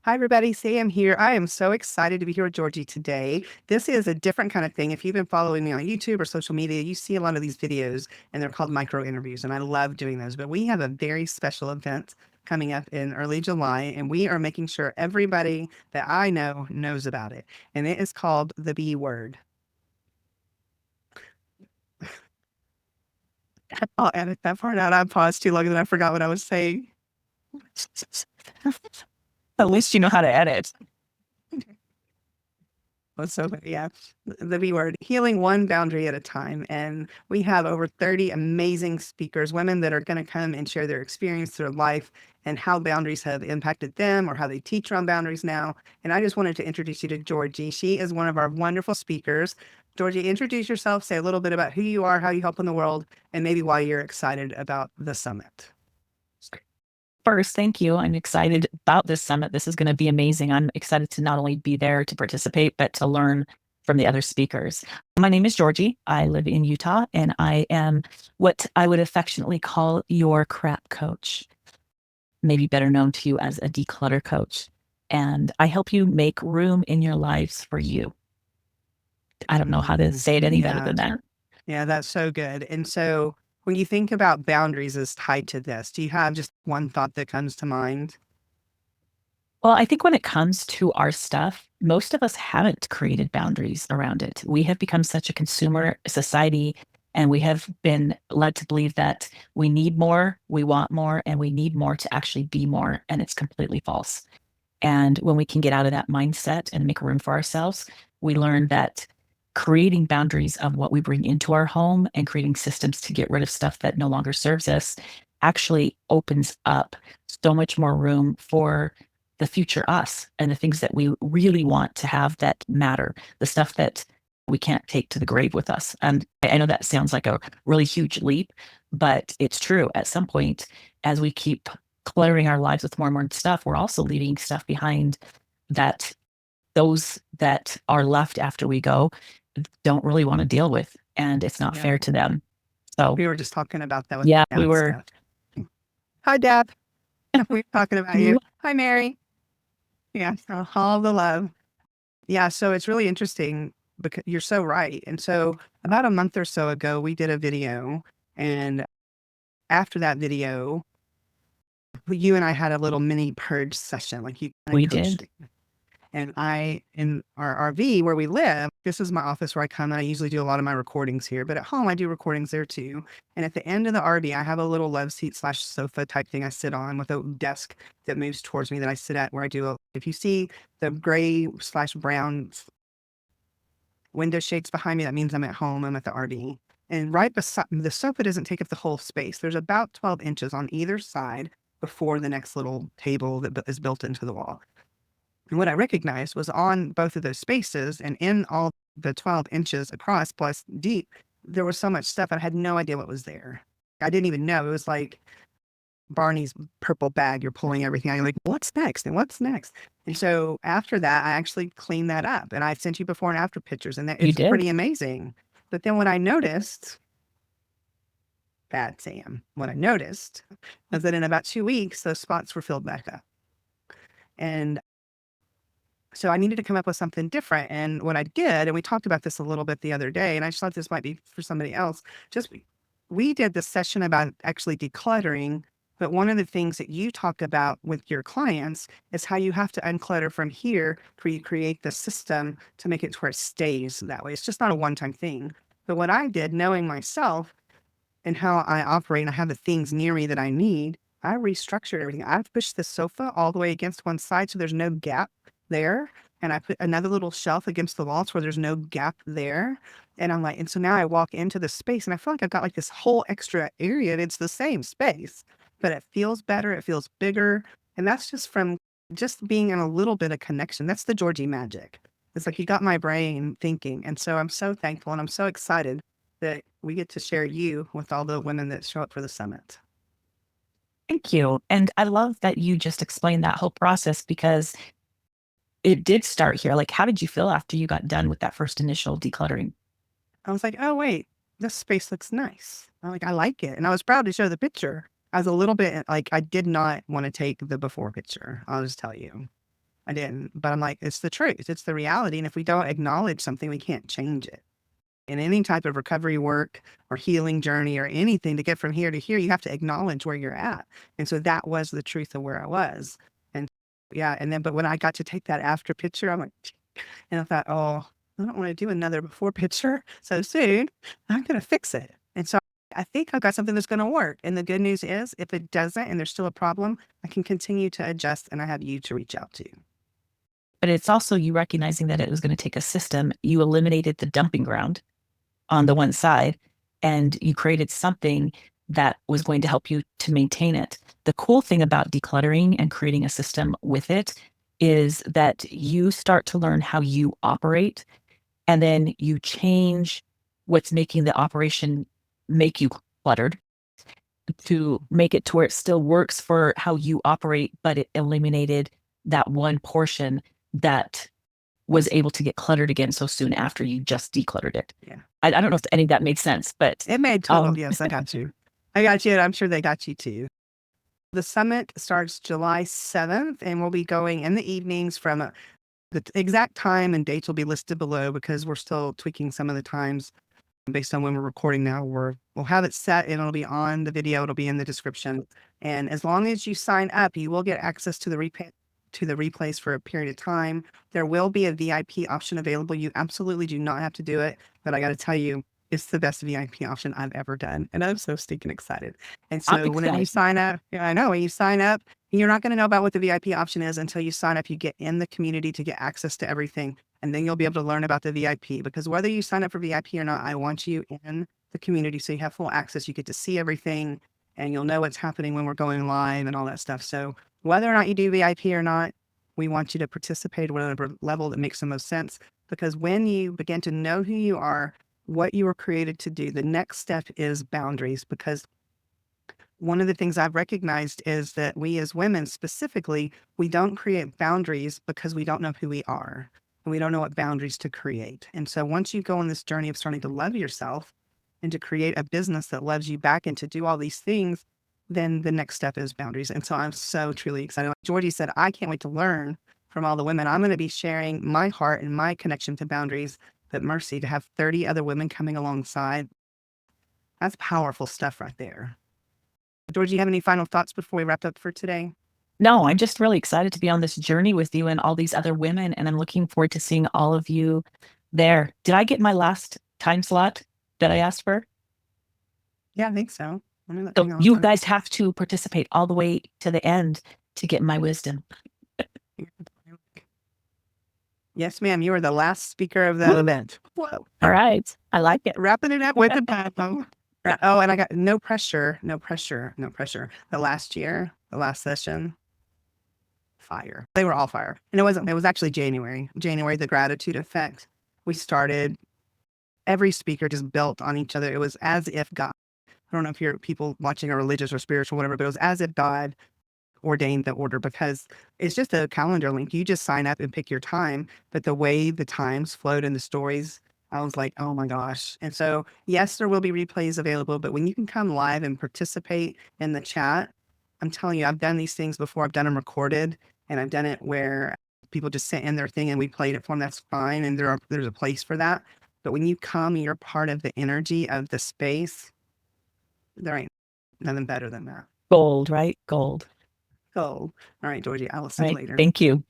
Hi, everybody. Sam here. I am so excited to be here with Georgie today. This is a different kind of thing. If you've been following me on YouTube or social media, you see a lot of these videos and they're called micro interviews, and I love doing those. But we have a very special event coming up in early July, and we are making sure everybody that I know knows about it. And it is called the B word. I'll edit that part out. I paused too long and I forgot what I was saying. At least you know how to edit. So yeah, the B word, healing one boundary at a time. And we have over 30 amazing speakers, women that are going to come and share their experience, their life, and how boundaries have impacted them or how they teach around boundaries now. And I just wanted to introduce you to Georgie. She is one of our wonderful speakers. Georgie, introduce yourself, say a little bit about who you are, how you help in the world, and maybe why you're excited about the summit. First, thank you. I'm excited about this summit. This is going to be amazing. I'm excited to not only be there to participate, but to learn from the other speakers. My name is Georgie. I live in Utah, and I am what I would affectionately call your crap coach, maybe better known to you as a declutter coach. And I help you make room in your lives for you. I don't know how to say it any better than that. Yeah, that's so good. And so when you think about boundaries as tied to this, do you have just one thought that comes to mind? Well, I think when it comes to our stuff, most of us haven't created boundaries around it. We have become such a consumer society, and we have been led to believe that we need more, we want more, and we need more to actually be more. And it's completely false. And when we can get out of that mindset and make room for ourselves, we learn that creating boundaries of what we bring into our home and creating systems to get rid of stuff that no longer serves us actually opens up so much more room for the future us and the things that we really want to have that matter, the stuff that we can't take to the grave with us. And I know that sounds like a really huge leap, but it's true. At some point, as we keep cluttering our lives with more and more stuff, we're also leaving stuff behind that those that are left after we go don't really want to deal with. And it's not fair to them. So We were just talking about that with yeah, Dad we were. stuff. Hi, Dad. We were talking about you. Hi, Mary. Yeah, so all the love. Yeah, so it's really interesting because you're so right. And so about a month or so ago, we did a video. And after that video, you and I had a little mini purge session, like you kind We of coached did. it. And in our RV where we live, this is my office where I come and I usually do a lot of my recordings here, but at home I do recordings there too. And at the end of the RV, I have a little love seat slash sofa type thing I sit on with a desk that moves towards me that I sit at where I do if you see the gray slash brown window shades behind me, that means I'm at home. I'm at the RV. And right beside the sofa doesn't take up the whole space. There's about 12 inches on either side before the next little table that is built into the wall. And what I recognized was on both of those spaces and in all the 12 inches across plus deep, there was so much stuff. I had no idea what was there. I didn't even know. It was like Barney's purple bag. You're pulling everything out. You're like, what's next? And what's next? And so after that, I actually cleaned that up and I sent you before and after pictures and You it's did. pretty amazing. But then what I noticed, bad Sam, what I noticed was that in about 2 weeks, those spots were filled back up. And so I needed to come up with something different. And what I did, and we talked about this a little bit the other day, and I just thought this might be for somebody else. Just we did this session about actually decluttering. But one of the things that you talked about with your clients is how you have to unclutter from here for you create the system to make it to where it stays that way. It's just not a one-time thing. But what I did, knowing myself and how I operate, and I have the things near me that I need, I restructured everything. I've pushed the sofa all the way against one side so there's no gap there. And I put another little shelf against the wall where there's no gap there. And I'm like, and so now I walk into the space and I feel like I've got like this whole extra area and it's the same space, but it feels better. It feels bigger. And that's just from just being in a little bit of connection. That's the Georgie magic. It's like you got my brain thinking. And so I'm so thankful and I'm so excited that we get to share you with all the women that show up for the summit. Thank you. And I love that you just explained that whole process because it did start here. Like, how did you feel after you got done with that first initial decluttering? I was like, oh, wait, this space looks nice. I like it. And I was proud to show the picture. I was a little bit like, I did not want to take the before picture. I'll just tell you. I didn't. But I'm like, it's the truth. It's the reality. And if we don't acknowledge something, we can't change it. In any type of recovery work or healing journey or anything to get from here to here, you have to acknowledge where you're at. And so that was the truth of where I was. And yeah. And then, but when I got to take that after picture, I'm like, and I thought, oh, I don't want to do another before picture so soon. I'm going to fix it. And so I think I've got something that's going to work. And the good news is, if it doesn't and there's still a problem, I can continue to adjust and I have you to reach out to. But it's also you recognizing that it was going to take a system. You eliminated the dumping ground on the one side and you created something that was going to help you to maintain it. The cool thing about decluttering and creating a system with it is that you start to learn how you operate, and then you change what's making the operation make you cluttered to make it to where it still works for how you operate, but it eliminated that one portion that was able to get cluttered again so soon after you just decluttered it. Yeah. I don't know if any of that made sense, but it made total. Yes, I got you. I got you. And I'm sure they got you too. The summit starts July 7th and we'll be going in the evenings from the exact time and dates will be listed below because we're still tweaking some of the times based on when we're recording now. We'll have it set and it'll be on the video. It'll be in the description. And as long as you sign up, you will get access to the replays for a period of time. There will be a VIP option available. You absolutely do not have to do it, but I got to tell you, it's the best VIP option I've ever done. And I'm so stinking excited. And so whenever you sign up, yeah, I know when you sign up, you're not going to know about what the VIP option is until you sign up. You get in the community to get access to everything. And then you'll be able to learn about the VIP, because whether you sign up for VIP or not, I want you in the community so you have full access. You get to see everything and you'll know what's happening when we're going live and all that stuff. So whether or not you do VIP or not, we want you to participate at whatever level that makes the most sense. Because when you begin to know who you are, what you were created to do, the next step is boundaries. Because one of the things I've recognized is that we as women specifically, we don't create boundaries because we don't know who we are. And we don't know what boundaries to create. And so once you go on this journey of starting to love yourself and to create a business that loves you back and to do all these things, then the next step is boundaries. And so I'm so truly excited. Like Georgie said, I can't wait to learn from all the women. I'm going to be sharing my heart and my connection to boundaries. But mercy, to have 30 other women coming alongside, that's powerful stuff right there. Georgie, you have any final thoughts before we wrap up for today? No, I'm just really excited to be on this journey with you and all these other women. And I'm looking forward to seeing all of you there. Did I get my last time slot that I asked for? Yeah, I think so. So you guys have to participate all the way to the end to get my wisdom. Yes, ma'am. You are the last speaker of the event. Whoa. All right. I like it. Wrapping it up with the papo. Oh, and I got no pressure. The last year, the last session, fire. They were all fire. And it was actually January, the gratitude effect. We started, every speaker just built on each other. It was as if God, I don't know if you're people watching are religious or spiritual, whatever, but it was as if God ordained the order, because it's just a calendar link. You just sign up and pick your time. But the way the times flowed in the stories, I was like, oh my gosh. And so, yes, there will be replays available, but when you can come live and participate in the chat, I'm telling you, I've done these things before. I've done them recorded, and I've done it where people just sent in their thing and we played it for them. That's fine. And there's a place for that. But when you come, you're part of the energy of the space. There ain't nothing better than that. Gold, right? Gold. All right, Georgie, I will see you later. Thank you.